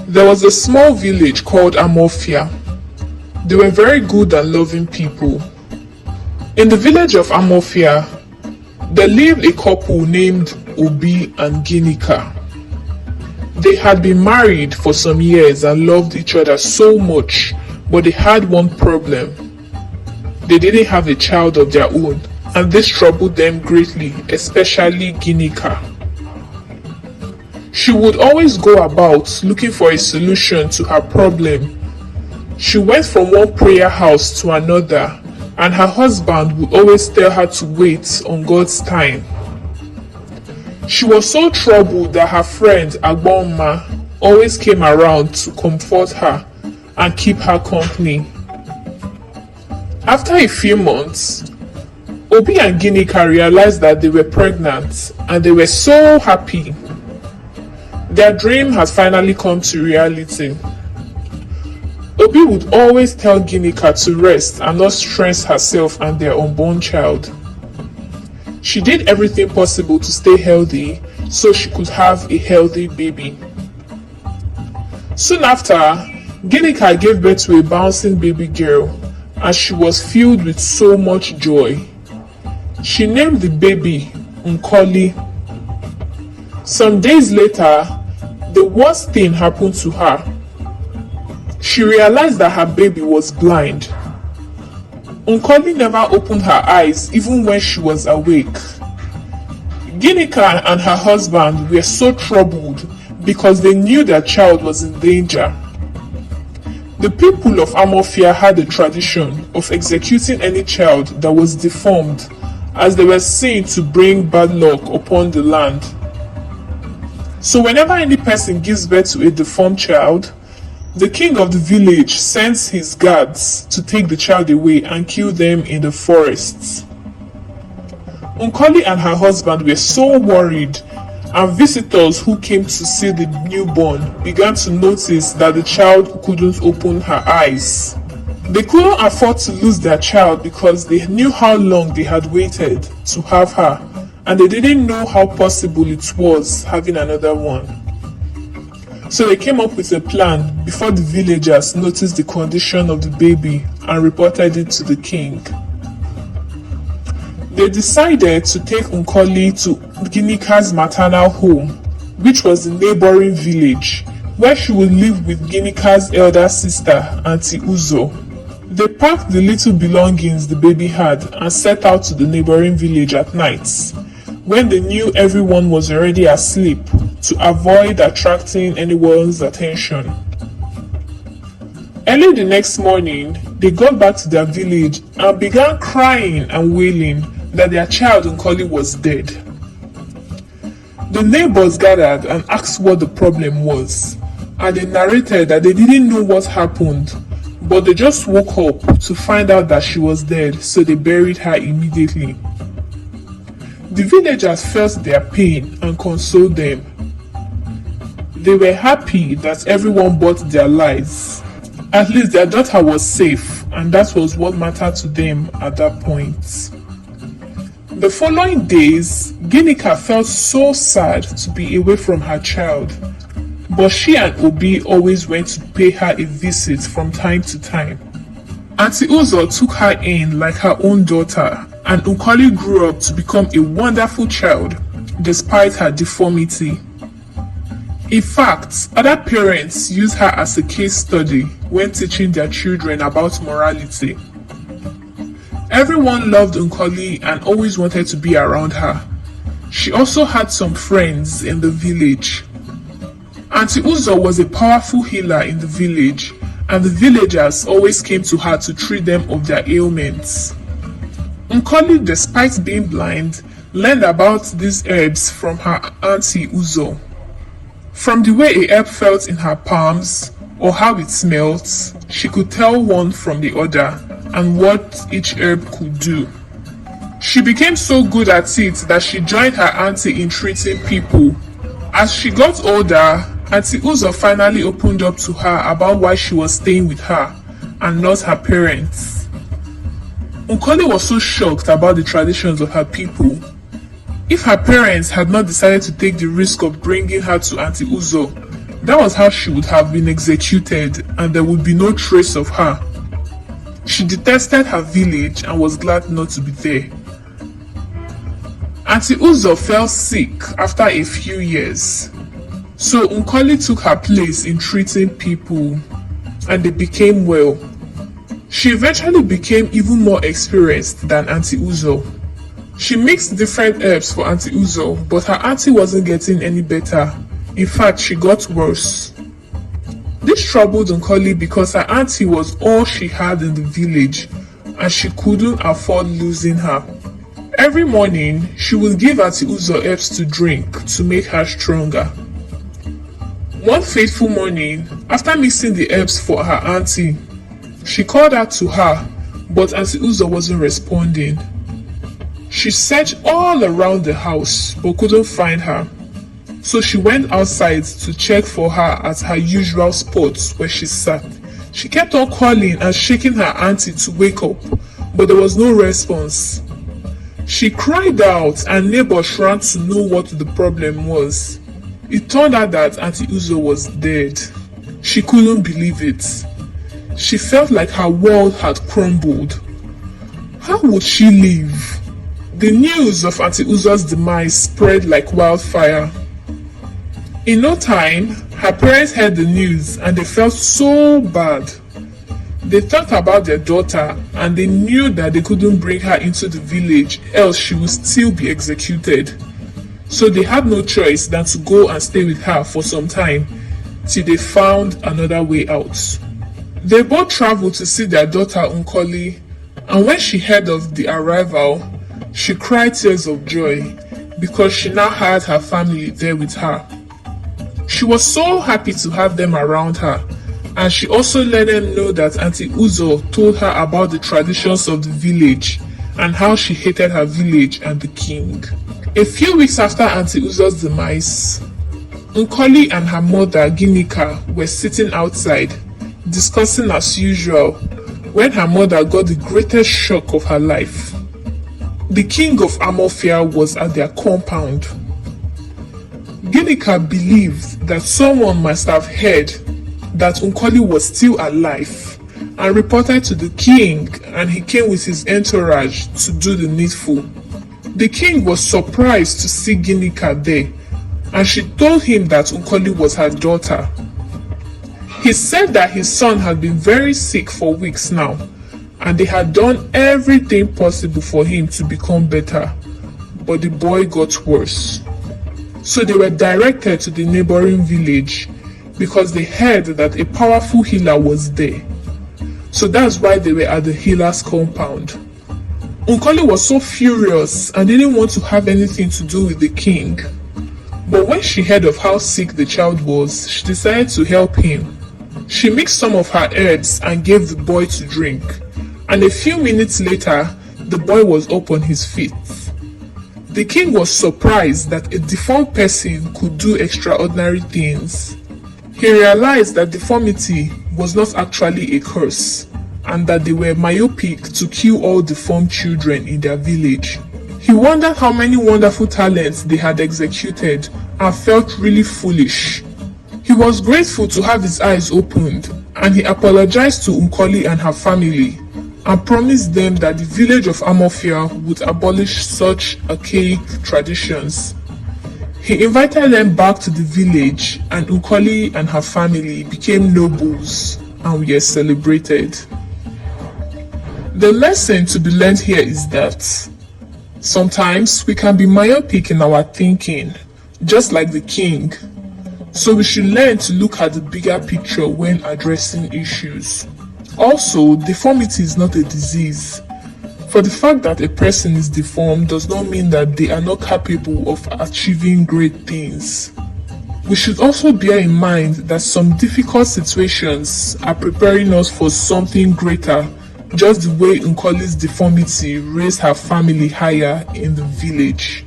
There was a small village called Amofia. They were very good and loving people. In the village of Amofia, there lived a couple named Obi and Ginika. They had been married for some years and loved each other so much, but they had one problem. They didn't have a child of their own, and this troubled them greatly, especially Ginika. She would always go about looking for a solution to her problem. She went from one prayer house to another, and her husband would always tell her to wait on God's time. She was so troubled that her friend Agba always came around to comfort her and keep her company. After a few months, Obi and Ginika realized that they were pregnant, and they were so happy. Their dream has finally come to reality. Obi would always tell Ginika to rest and not stress herself and their unborn child. She did everything possible to stay healthy so she could have a healthy baby. Soon after, Ginika gave birth to a bouncing baby girl, and she was filled with so much joy. She named the baby Nkoli. Some days later, the worst thing happened to her. She realized that her baby was blind. Nkoli never opened her eyes even when she was awake. Ginika and her husband were so troubled because they knew their child was in danger. The people of Amofia had a tradition of executing any child that was deformed, as they were seen to bring bad luck upon the land. So whenever any person gives birth to a deformed child, the king of the village sends his guards to take the child away and kill them in the forests. Nkoli and her husband were so worried, and visitors who came to see the newborn began to notice that the child couldn't open her eyes. They couldn't afford to lose their child because they knew how long they had waited to have her, and they didn't know how possible it was having another one. So they came up with a plan before the villagers noticed the condition of the baby and reported it to the king. They decided to take Nkoli to Ginika's maternal home, which was the neighboring village, where she would live with Ginika's elder sister, Auntie Uzo. They packed the little belongings the baby had and set out to the neighboring village at night, when they knew everyone was already asleep, to avoid attracting anyone's attention. Early the next morning, they got back to their village and began crying and wailing that their child Nkoli was dead. The neighbors gathered and asked what the problem was, and they narrated that they didn't know what happened, but they just woke up to find out that she was dead, so they buried her immediately. The villagers felt their pain and consoled them. They were happy that everyone bought their lives. At least their daughter was safe, and that was what mattered to them at that point. The following days, Ginika felt so sad to be away from her child, but she and Obi always went to pay her a visit from time to time. Auntie Uzo took her in like her own daughter, and Nkoli grew up to become a wonderful child despite her deformity. In fact, other parents use her as a case study when teaching their children about morality. Everyone loved Nkoli and always wanted to be around her. She also had some friends in the village. Auntie Uzo was a powerful healer in the village, and the villagers always came to her to treat them of their ailments. Nkoli, despite being blind, learned about these herbs from her Auntie Uzo. From the way a herb felt in her palms or how it smelled, she could tell one from the other and what each herb could do. She became so good at it that she joined her auntie in treating people. As she got older, Auntie Uzo finally opened up to her about why she was staying with her and not her parents. Nkoli was so shocked about the traditions of her people. If her parents had not decided to take the risk of bringing her to Auntie Uzo, That was how she would have been executed and there would be no trace of her. She detested her village and was glad not to be there. Auntie Uzo fell sick after a few years, so Nkoli took her place in treating people and they became well. She eventually became even more experienced than Auntie Uzo. She mixed different herbs for Auntie Uzo, but her auntie wasn't getting any better. In fact, she got worse. This troubled Nkoli because her auntie was all she had in the village and she couldn't afford losing her. Every morning, she would give Auntie Uzo herbs to drink to make her stronger. One fateful morning, after mixing the herbs for her auntie, she called out to her, but Auntie Uzo wasn't responding. She searched all around the house but couldn't find her. So she went outside to check for her at her usual spot where she sat. She kept on calling and shaking her auntie to wake up, but there was no response. She cried out and neighbors ran to know what the problem was. It turned out that Auntie Uzo was dead. She couldn't believe it. She felt like her world had crumbled. How would she live? The news of Auntie Uzo's demise spread like wildfire. In no time, her parents heard the news and they felt so bad. They thought about their daughter and they knew that they couldn't bring her into the village, else she would still be executed. So they had no choice than to go and stay with her for some time till they found another way out. They both traveled to see their daughter Nkoli, and when she heard of the arrival, she cried tears of joy because she now had her family there with her. She was so happy to have them around her, and she also let them know that Auntie Uzo told her about the traditions of the village and how she hated her village and the king. A few weeks after Auntie Uzo's demise, Nkoli and her mother Ginika were sitting outside discussing as usual when her mother got the greatest shock of her life. The king of Amofia was at their compound. Ginika believed that someone must have heard that Nkoli was still alive and reported to the king, and he came with his entourage to do the needful. The king was surprised to see Ginika there, and she told him that Nkoli was her daughter. He said that his son had been very sick for weeks now, and they had done everything possible for him to become better, but the boy got worse. So they were directed to the neighboring village because they heard that a powerful healer was there. So that's why they were at the healer's compound. Nkoli was so furious and didn't want to have anything to do with the king. But when she heard of how sick the child was, she decided to help him. She mixed some of her herbs and gave the boy to drink. And a few minutes later, the boy was up on his feet. The king was surprised that a deformed person could do extraordinary things. He realized that deformity was not actually a curse, and that they were myopic to kill all deformed children in their village. He wondered how many wonderful talents they had executed and felt really foolish. He was grateful to have his eyes opened, and he apologized to Nkoli and her family and promised them that the village of Amofia would abolish such archaic traditions. He invited them back to the village, and Nkoli and her family became nobles and were celebrated. The lesson to be learned here is that sometimes we can be myopic in our thinking, just like the king. So we should learn to look at the bigger picture when addressing issues. Also, deformity is not a disease. For the fact that a person is deformed does not mean that they are not capable of achieving great things. We should also bear in mind that some difficult situations are preparing us for something greater, just the way Nkoli's deformity raised her family higher in the village.